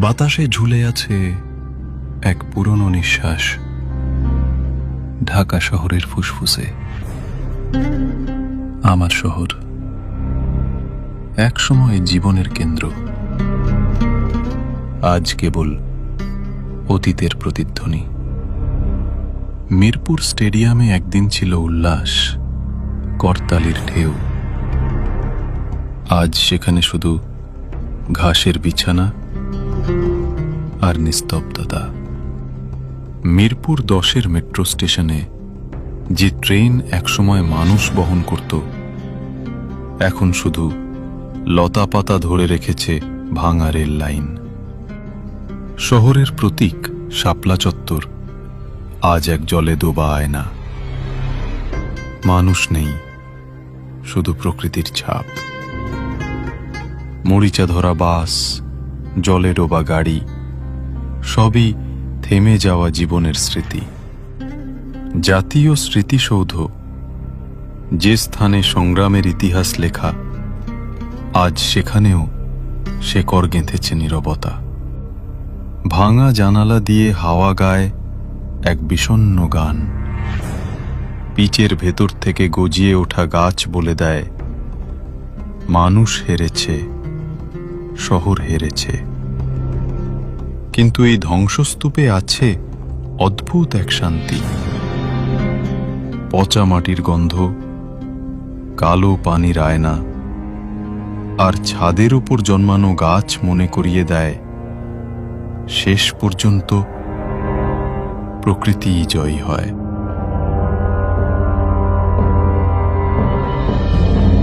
বাতাসে ঝুলে আছে এক পুরনো নিঃশ্বাস, ঢাকা শহরের ফুসফুসে। আমার শহর এক সময় জীবনের কেন্দ্র, আজ কেবল অতীতের প্রতিধ্বনি। মিরপুর স্টেডিয়ামে একদিন ছিল উল্লাস, করতালির ঢেউ। আজ সেখানে শুধু ঘাসের বিছানা আর নিস্তব্ধতা। মিরপুর 10-এর মেট্রো স্টেশনে যে ট্রেন একসময় মানুষ বহন করত, এখন শুধু লতাপাতা ধরে রেখেছে ভাঙা রেল লাইন। শহরের প্রতীক শাপলা চত্বর আজ এক জলে ডোবা আয়না। মানুষ নেই, শুধু প্রকৃতির ছাপ। মরিচা ধরা বাস, জলে ডোবা গাড়ি, সবই থেমে যাওয়া জীবনের স্মৃতি। জাতীয় স্মৃতিসৌধ, যে স্থানে সংগ্রামের ইতিহাস লেখা, আজ সেখানেও শেকড় গেঁথেছে নীরবতা। ভাঙা জানালা দিয়ে হাওয়া গায় এক বিষণ্ণ গান। পিচের ভেতর থেকে গজিয়ে ওঠা গাছ বলে দেয়, মানুষ হেরেছে, শহর হেরেছে। কিন্তু এই ধ্বংসস্তূপে আছে অদ্ভুত এক শান্তি। পচা মাটির গন্ধ, কালো পানির আয়না, আর ছাদের উপর জন্মানো গাছ মনে করিয়ে দেয়, শেষ পর্যন্ত প্রকৃতিই জয়ী হয়।